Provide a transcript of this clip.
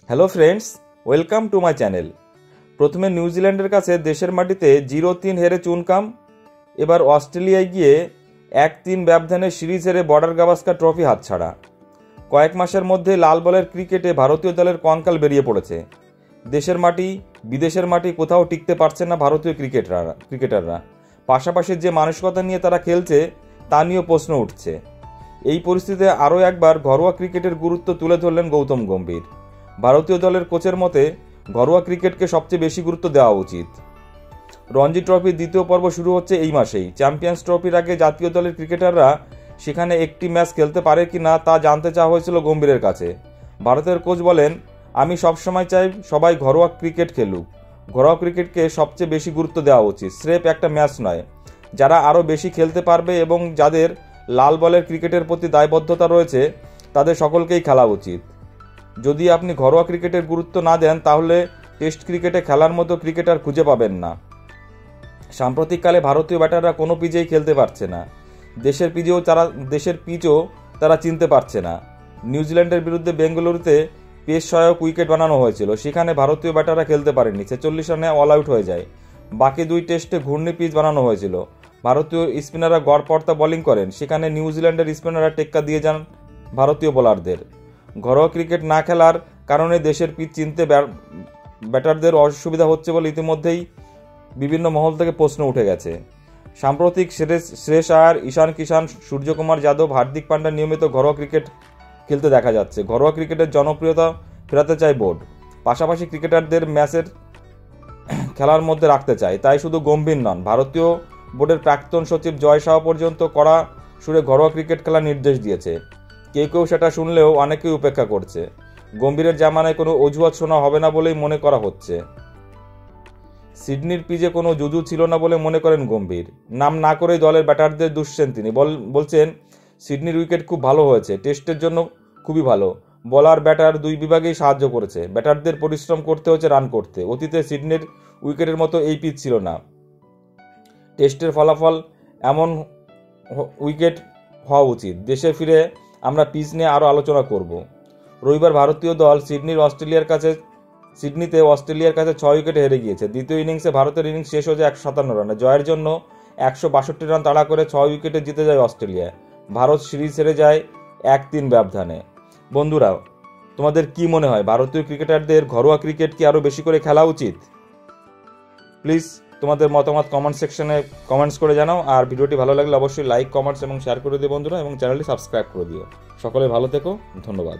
Hello friends, welcome to my channel. প্রথমে নিউজিল্যান্ডের কাছে দেশের মাটিতে 0-3 হেরে চুনকাম। এবার অস্ট্রেলিয়ায় গিয়ে 1-3 ব্যবধানে সিরিজ হেরে বর্ডার গাভাস্কার ট্রফি হাতছাড়া। কয়েক মাসের মধ্যে লাল বলের ক্রিকেটে ভারতীয় দলের কঙ্কাল বেরিয়ে পড়েছে। দেশের মাটি বিদেশের মাটি কোথাও টিকতে পারছে না ভারতীয় ক্রিকেটাররা। পাশাপাশি যে মানসিকতা নিয়ে তারা খেলছে তা নিয়েও প্রশ্ন উঠছে। এই পরিস্থিতিতে আরও একবার ঘরোয়া ক্রিকেটের গুরুত্ব তুলে ধরলেন গৌতম গম্ভীর। ভারতীয় দলের কোচের মতে ঘরোয়া ক্রিকেটকে সবচেয়ে বেশি গুরুত্ব দেওয়া উচিত। রঞ্জি ট্রফির দ্বিতীয় পর্ব শুরু হচ্ছে এই মাসেই। চ্যাম্পিয়ন্স ট্রফির আগে জাতীয় দলের ক্রিকেটাররা সেখানে একটি ম্যাচ খেলতে পারে কি না তা জানতে চাওয়া হয়েছিল গম্ভীরের কাছে। ভারতের কোচ বলেন, আমি সবসময় চাই সবাই ঘরোয়া ক্রিকেট খেলুক। ঘরোয়া ক্রিকেটকে সবচেয়ে বেশি গুরুত্ব দেওয়া উচিত, স্রেফ একটা ম্যাচ নয়। যারা আরও বেশি খেলতে পারবে এবং যাদের লাল বলের ক্রিকেটের প্রতি দায়বদ্ধতা রয়েছে তাদের সকলকেই খেলা উচিত। যদি আপনি ঘরোয়া ক্রিকেটের গুরুত্ব না দেন তাহলে টেস্ট ক্রিকেটে খেলার মতো ক্রিকেটার খুঁজে পাবেন না। সাম্প্রতিককালে ভারতীয় ব্যাটাররা কোনো পিচেই খেলতে পারছে না। দেশের পিচও তারা চিনতে পারছে না। নিউজিল্যান্ডের বিরুদ্ধে বেঙ্গালুরুতে পেস সহায়ক উইকেট বানানো হয়েছিল, সেখানে ভারতীয় ব্যাটাররা খেলতে পারেনি, 46 রানে অল আউট হয়ে যায়। বাকি দুই টেস্টে ঘূর্ণি পিচ বানানো হয়েছিল। ভারতীয় স্পিনাররা গড়পড়তা বোলিং করেন, সেখানে নিউজিল্যান্ডের স্পিনাররা টেক্কা দিয়ে যান ভারতীয় বোলারদের। ঘরোয়া ক্রিকেট না খেলার কারণে দেশের পিচ চিনতে ব্যাটারদের অসুবিধা হচ্ছে বলে ইতিমধ্যেই বিভিন্ন মহল থেকে প্রশ্ন উঠে গেছে। সাম্প্রতিক শ্রেয়স আয়ার, ঈশান কিষান, সূর্যকুমার যাদব, হার্দিক পান্ড্যা নিয়মিত ঘরোয়া ক্রিকেট খেলতে দেখা যাচ্ছে। ঘরোয়া ক্রিকেটের জনপ্রিয়তা ফেরাতে চায় বোর্ড, পাশাপাশি ক্রিকেটারদের ম্যাচের খেলার মধ্যে রাখতে চায়। তাই শুধু গম্ভীর নন, ভারতীয় বোর্ডের প্রাক্তন সচিব জয় শাহ পর্যন্ত কড়া সুরে ঘরোয়া ক্রিকেট খেলার নির্দেশ দিয়েছে। কেউ সেটা শুনলেও অনেকেই উপেক্ষা করছে। গম্ভীরের জামানায় কোনো অজুহাত শোনা হবে না বলেই মনে করা হচ্ছে। সিডনির পিচে কোনো জুজু ছিল না বলে মনে করেন গম্ভীর। নাম না করেই দলের ব্যাটারদের দুষছেন তিনি। বলছেন, সিডনির উইকেট খুব ভালো হয়েছে, টেস্টের জন্য খুবই ভালো। বলার ব্যাটার দুই বিভাগেই সাহায্য করেছে। ব্যাটারদের পরিশ্রম করতে হচ্ছে রান করতে। অতীতে সিডনির উইকেটের মতো এই পিচ ছিল না। টেস্টের ফলাফল এমন উইকেট হওয়া উচিত। দেশে ফিরে আমরা পিচ নিয়ে আরও আলোচনা করব। রবিবার ভারতীয় দল সিডনিতে অস্ট্রেলিয়ার কাছে 6 উইকেটে হেরে গিয়েছে। দ্বিতীয় ইনিংসে ভারতের ইনিংস শেষ হয়েছে 157 রানে। জয়ের জন্য 162 রান তাড়া করে 6 উইকেটে জিতে যায় অস্ট্রেলিয়া। ভারত সিরিজ হেরে যায় 1-3 ব্যবধানে। বন্ধুরা, তোমাদের কি মনে হয়, ভারতীয় ক্রিকেটারদের ঘরোয়া ক্রিকেট কি আরও বেশি করে খেলা উচিত? প্লিজ তোমাদের মতামত কমেন্ট সেকশনে কমেন্টস করে জানাও। আর ভিডিওটি ভালো লাগলে অবশ্যই লাইক, কমেন্টস এবং শেয়ার করে দিও বন্ধুরা, এবং চ্যানেলটি সাবস্ক্রাইব করে দিও। সকলে ভালো থেকো, ধন্যবাদ।